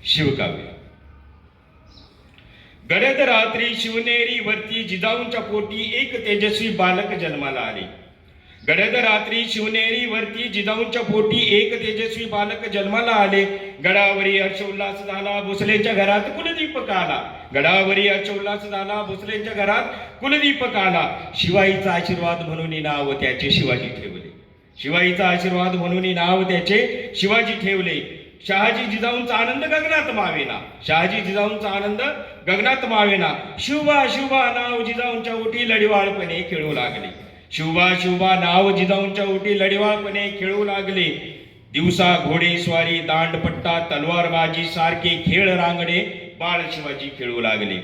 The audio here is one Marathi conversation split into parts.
शिवकाव्य. गडद रात्री शिवनेरी वरती जिजाऊंच्या पोटी एक तेजस्वी बालक जन्माला आले. गडद रात्री शिवनेरी वरती जिजाऊंच्या पोटी एक तेजस्वी बालक जन्माला आले. गडावरी हर्षोल्लास झाला, भोसलेंच्या घरात कुलदीपक आला. गडावरी हर्षोल्लास झाला, भोसलेंच्या घरात कुलदीपक आला. शिवाईचा आशीर्वाद म्हणून नाव त्याचे शिवाजी ठेवले. शिवाईचा आशीर्वाद म्हणून नाव त्याचे शिवाजी ठेवले. शहाजी जिजाऊंचा आनंद गगनात मावेना. शहाजी जिजाऊंचा आनंद गगनात मावेना. शिवबा शिवबा नाव जिजाऊंच्या ओठी लढिवाळपणे खेळू लागले. शिवबा शिवबा नाव जिजाऊंच्या ओठी लढिवाळपणे खेळू लागले. दिवसा घोडेस्वारी, दांडपट्टा, तलवारबाजी सारखे खेळ रांगडे बाळ शिवाजी खेळू लागले.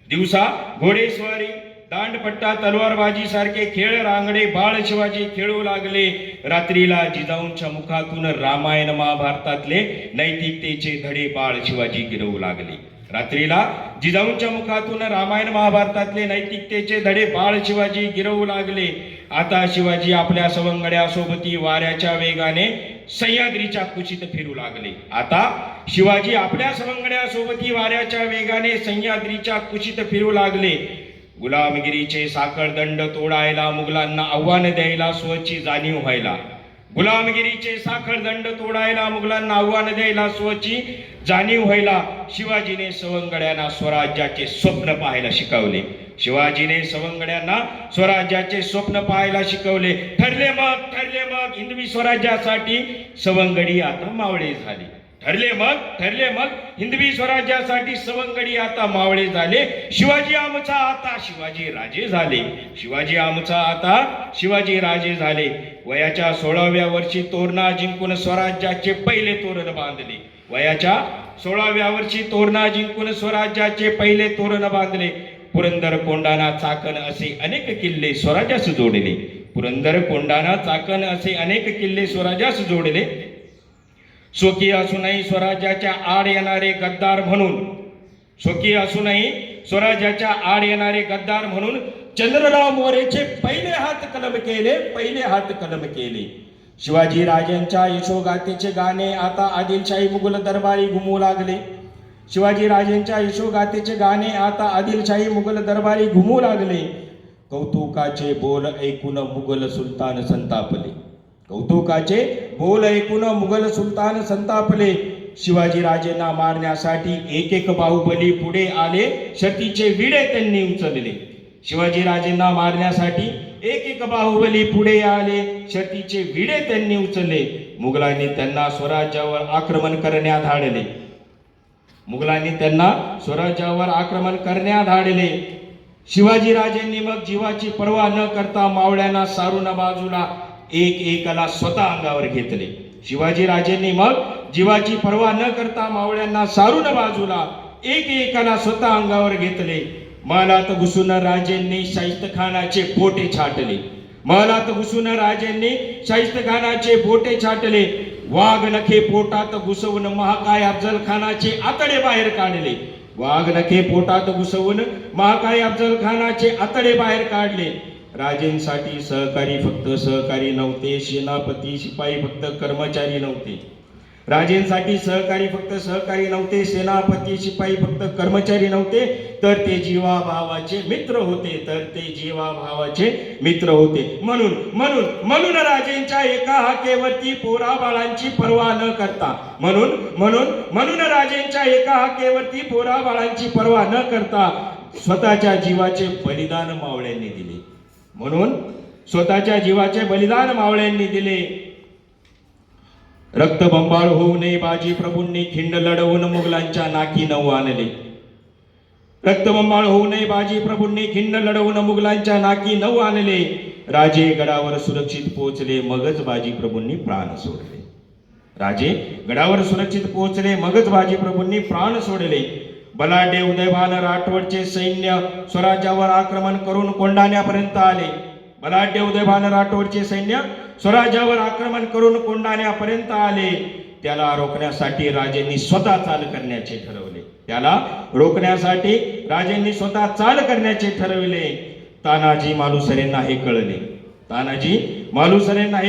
दिवसा घोडेस्वारी, दांडपट्टा, तलवारबाजी सारखे खेळ रांगडे बाळ शिवाजी खेळू लागले. रात्रीला जिजाऊंच्या मुखातून रामायण महाभारतातले नैतिकतेचे धडे बाळ शिवाजी गिरवू लागले. रात्रीला जिजाऊंच्या मुखातून रामायण महाभारतातले नैतिकतेचे धडे बाळ शिवाजी गिरवू लागले. आता शिवाजी आपल्या सवंगड्यासोबती वाऱ्याच्या वेगाने सह्याद्रीच्या कुशीत फिरू लागले. आता शिवाजी आपल्या सवंगड्यासोबती वाऱ्याच्या वेगाने सह्याद्रीच्या कुशीत फिरू लागले. गुलामगिरीचे साखळदंड तोडायला, मुघलांना आव्हान द्यायला स्वची जाणीव व्हायला. गुलामगिरीचे साखळदंड तोडायला, मुघलांना आव्हान द्यायला स्वची जाणीव व्हायला शिवाजीने सवंगड्यांना स्वराज्याचे स्वप्न पाहायला शिकवले. शिवाजीने सवंगड्यांना स्वराज्याचे स्वप्न पाहायला शिकवले. ठरले मग हिंदवी स्वराज्यासाठी सवंगडी आता मावळे झाले. ठरले मग हिंदवी स्वराज्यासाठी सवंगडी आता मावळे झाले. शिवाजी आमचा आता शिवाजी राजे झाले. शिवाजी आमचा आता शिवाजी राजे झाले. वयाच्या 16व्या वर्षी तोरणा जिंकून स्वराज्याचे पहिले तोरण बांधले. वयाच्या 16व्या वर्षी तोरणा जिंकून स्वराज्याचे पहिले तोरण बांधले. पुरंदर, कोंढाणा, चाकण असे अनेक किल्ले स्वराज्यास जोडले. पुरंदर, कोंढाणा, चाकण असे अनेक किल्ले स्वराज्यास जोडले. स्वकीय असूनही स्वराज्याच्या आड येणारे गद्दार म्हणून, स्वकीय असूनही स्वराज्याच्या आड येणारे गद्दार म्हणून चंद्रराव मोरेचे पहिले हात कलम केले. शिवाजी राजांच्या यशोगाथेचे गाणे आता आदिलशाही मुघल दरबारी घुमू लागले. शिवाजी राजांच्या यशोगाथेचे गाणे आता आदिलशाही मुघल दरबारी घुमू लागले. कौतुकाचे बोल ऐकून मुघल सुलतान संतापले. कौतुकाचे बोल ऐकून मुघल सुलतान संतापले. शिवाजी राजेंना मारण्यासाठी एक एक बाहुबली पुढे आले. शर्तीचे विडे त्यांनी उचलले. शिवाजी राजेंना मारण्यासाठी एक एक बाहुबली पुढे आले. शर्तीचे विडे त्यांनी उचलले. मुघलांनी त्यांना स्वराज्यावर आक्रमण करण्यात धाडले. मुघलांनी त्यांना स्वराज्यावर आक्रमण करण्यात धाडले. शिवाजी राजेंनी मग जीवाची पर्वा न करता मावळ्यांना सारून बाजूला एक एकाला स्वतः अंगावर घेतले. शिवाजी राजेंनी मग जीवाची पर्वा न करता मावळ्यांना सारून बाजूला एक एकाला स्वतः अंगावर घेतले. महालात घुसून राजेंनी शाहिस्तखानाचे बोटे छाटले. महालात घुसून राजेंनी शाहिस्तखानाचे बोटे छाटले. वाघ नखे पोटात घुसवून महाकाय अफजल खानाचे आतडे बाहेर काढले. वाघ नखे पोटात घुसवून महाकाय अफजल खानाचे आतडे बाहेर काढले. राजेंसाठी सहकारी फक्त सहकारी नव्हते, सेनापती शिपाई फक्त कर्मचारी नव्हते. राजेंसाठी सहकारी फक्त सहकारी नव्हते, सेनापती शिपाई फक्त कर्मचारी नव्हते, तर ते जीवाभावाचे मित्र होते. म्हणून राजेंच्या एका हाकेवरती पोरा बाळांची पर्वा न करता म्हणून राजेंच्या एका हाकेवरती पोरा बाळांची पर्वा न करता स्वतःच्या जीवाचे बलिदान मावळ्यांनी दिले. म्हणून स्वतःच्या जीवाचे बलिदान मावळ्यांनी दिले. रक्तबंबाळ होऊ नये बाजी प्रभूंनी खिंड लढवून मुघलांच्या नाकी नऊ आणले. रक्तबंबाळ होऊ नये बाजी प्रभूंनी खिंड लढवून मुघलांच्या नाकी नऊ आणले. राजे गडावर सुरक्षित पोहोचले, मगच बाजी प्रभूंनी प्राण सोडले. राजे गडावर सुरक्षित पोहोचले, मगच बाजी प्रभूंनी प्राण सोडले. बलाढ्य उदयभान राठोडचे सैन्य स्वराज्यावर आक्रमण करून कोंढाण्यापर्यंत आले. बलाढ्य उदयभान राठोडचे सैन्य स्वराज्यावर आक्रमण करून कोंढाण्यापर्यंत आले. त्याला रोखण्यासाठी राजेंनी स्वतः चाल करण्याचे ठरवले. तानाजी मालुसरेंना हे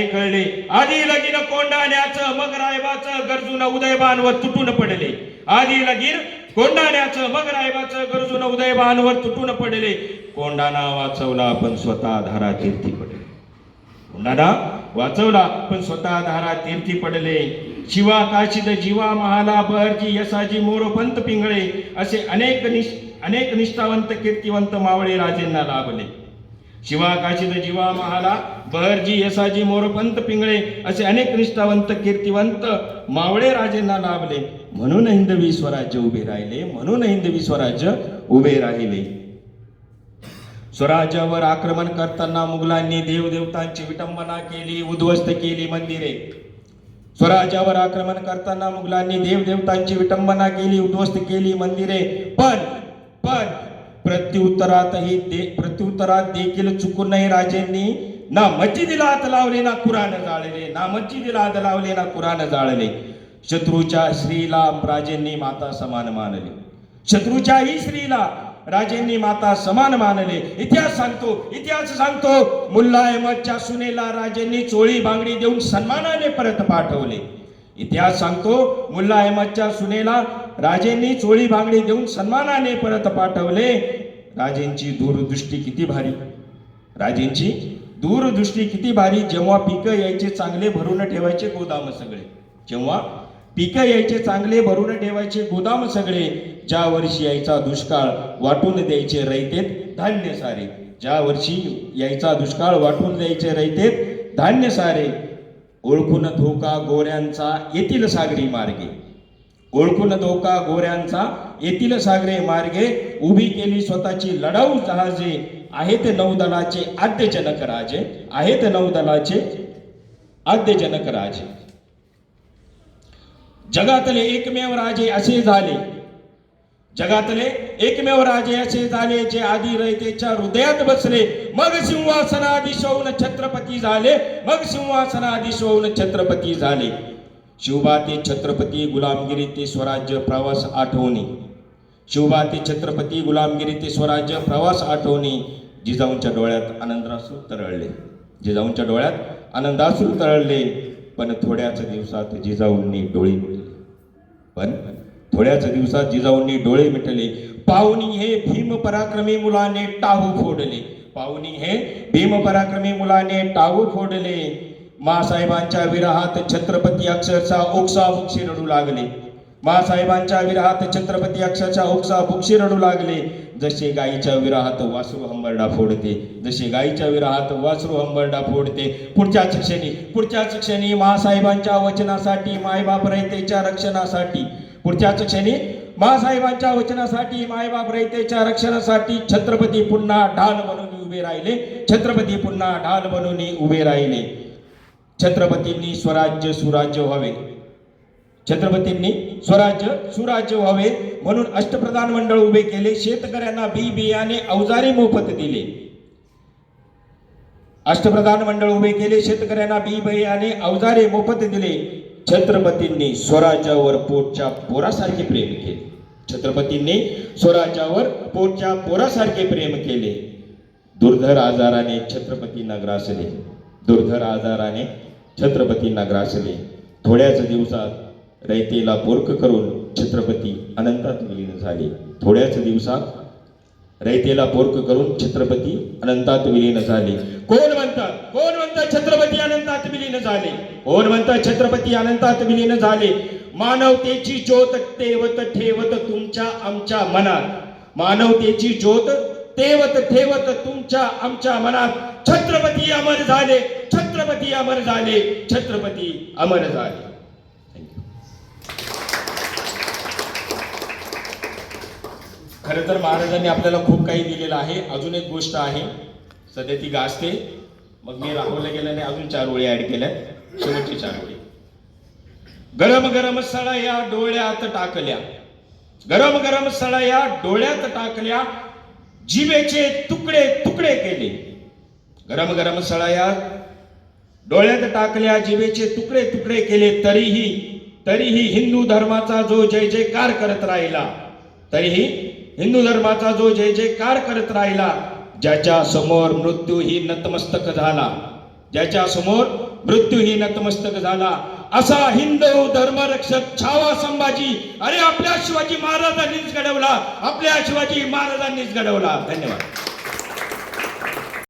कळले. आधी लगीन कोंढाण्याचं, मग रायबाचं गरजून उदयभान व तुटून पडले. आधी लगीर कोंडाण्याचं मग रायबाचं गरजून उदय बाणवर तुटून पडले. कोंडाणा वाचवला पण स्वतः धारा तीर्थी पडले. कोंडाणा वाचवला पण स्वतः धारा तीर्थी पडले. शिवा काशीद जीवा महाला बहरजी यसाजी मोरपंत पिंगळे असे अनेक निष्ठावंत कीर्तिवंत मावळे राजेंना लाभले. शिवा काशीद जीवा महाला बहरजी यसाजी मोरपंत पिंगळे असे अनेक निष्ठावंत कीर्तिवंत मावळे राजेंना लाभले. म्हणून हिंदवी स्वराज्य उभे राहिले. म्हणून हिंदवी स्वराज्य उभे राहिले. स्वराज्यावर आक्रमण करताना मुघलांनी देवदेवतांची विटंबना केली, उद्ध्वस्त केली मंदिरे. स्वराज्यावर आक्रमण करताना मुघलांनी देवदेवतांची विटंबना केली, उद्ध्वस्त केली मंदिरे. पण प्रत्युत्तरात देखील चुकून नाही राजेंनी ना मस्जिदीला हात लावले ना कुराण जाळले. ना मस्जिदीला हात लावले ना कुराण जाळले. शत्रूच्या स्त्रीला राजेंनी माता समान मानले. शत्रूच्याही स्त्रीला राजेंनी माता समान मानले. इतिहास सांगतो मुल्ला अहमदच्या सुनेला राजेंनी चोळी बांगडी देऊन सन्मानाने परत पाठवले. इतिहास सांगतो मुल्ला अहमदच्या सुनेला राजेंनी चोळी बांगडी देऊन सन्मानाने परत पाठवले. राजेंची दूरदृष्टी किती भारी. राजेंची दूरदृष्टी किती भारी. जेव्हा पिकं यायचे चांगले भरून ठेवायचे गोदाम सगळे. जेव्हा पिकं यायचे चांगले भरून ठेवायचे गोदाम सगळे. ज्या वर्षी यायचा दुष्काळ वाटून द्यायचे रयतेत धान्य सारे. ज्या वर्षी यायचा दुष्काळ वाटून द्यायचे रयतेत धान्य सारे. ओळखून धोका गोऱ्यांचा येतील सागरी मार्गे. ओळखून धोका गोऱ्यांचा येतील सागरे मार्गे. उभी केली स्वतःची लढाऊ जहाजे. आहेत नौदलाचे आद्यजनक राजे. आहेत नौदलाचे आद्यजनक राजे. जगातले एकमेव राजे असे झाले. जगातले एकमेव राजे असे झाले जे आधी रयतेच्या हृदयात बसले. मग सिंहासनाधीशवून छत्रपती झाले. मग सिंहासनाधीशवून छत्रपती झाले. शिवबा ते छत्रपती गुलामगिरी ते स्वराज्य प्रवास आठवणी. शिवबा ते छत्रपती गुलामगिरी ते स्वराज्य प्रवास आठवणी. जिजाऊंच्या डोळ्यात आनंदाश्रू तरळले. जिजाऊंच्या डोळ्यात आनंदाश्रू तरळले. पण थोड्याच दिवसात जिजाऊंनी डोळे मिटले. पण थोड्याच दिवसात जिजाऊंनी डोळे मिटले. पाहुणी हे भीम पराक्रमी मुलाने टाहू फोडले. पाहुणी हे भीम पराक्रमी मुलाने टाहू फोडले. मासाहेबांच्या विरहात छत्रपती अक्षरशः ओक्साबोक्शी रडू लागले. मासाहेबांच्या विरहात छत्रपती अक्षरशः ओक्साबोक्शी रडू लागले. जसे गायीच्या विरहात वासरू हंबरडा फोडते. जसे गायीच्या विरहात वासरू हंबरडा फोडते. पुढच्याच क्षणी मासाहेबांच्या वचनासाठी मायबाप रयतेच्या रक्षणासाठी. पुढच्याच क्षणी मासाहेबांच्या वचनासाठी मायबाप रयतेच्या रक्षणासाठी छत्रपती पुन्हा ढाल बनून उभे राहिले. छत्रपती पुन्हा ढाल बनून उभे राहिले. छत्रपतींनी स्वराज्य सुराज्य व्हावे. छत्रपतींनी स्वराज्य सुराज्य व्हावे म्हणून अष्टप्रधान मंडळ उभे केले. शेतकऱ्यांना बी बियाणे अवजारे मोफत दिले. अष्टप्रधान मंडळ उभे केले. शेतकऱ्यांना बी बियाणे अवजारे मोफत दिले. छत्रपतींनी स्वराज्यावर पोटच्या पोरासारखे प्रेम केले. छत्रपतींनी स्वराज्यावर पोटच्या पोरासारखे प्रेम केले. दुर्धर आजाराने छत्रपतींना ग्रासले. दुर्धर आजाराने छत्रपतींना ग्रासले. थोड्याच दिवसात रयतेला पोरक करून छत्रपती अनंतात विलीन झाले. थोड्याच दिवसात रयतेला पोरक करून छत्रपती अनंतात विलीन झाले. कोण म्हणतात छत्रपती अनंतात विलीन झाले. कोण म्हणतात छत्रपती अनंतात विलीन झाले. मानवतेची ज्योत तेवत ठेवत तुमच्या आमच्या मनात. मानवतेची ज्योत तेवत ठेवत तुमच्या आमच्या मनात. छत्रपती अमर झाले. छत्रपती अमर झाले. छत्रपती अमर झाले. खरं तर महाराजांनी आपल्याला खूप काही दिलेलं आहे. अजून एक गोष्ट आहे, सध्या ती गाजते. मग मी राहुलला गेल्याने अजून 4 ओळी ऍड केल्या. शेवटची 4 ओळी. गरम गरम सळया डोळ्यात टाकल्या. गरम गरम सळया डोळ्यात टाकल्या. जिभेचे तुकडे तुकडे केले. गरम गरम सळया डोळ्यात टाकल्या. जिभेचे तुकडे तुकडे केले. तरीही हिंदू धर्माचा जो जय जयकार करत राहिला. तरीही हिंदू धर्माचा जो जय जयकार करत राहिला. ज्याच्या समोर मृत्यू ही नतमस्तक झाला. ज्याच्या समोर मृत्यू ही नतमस्तक झाला. असा हिंदू धर्मरक्षक छावा संभाजी, अरे आपल्या शिवाजी महाराजांनीच घडवला, आपल्या शिवाजी महाराजांनीच घडवला. धन्यवाद.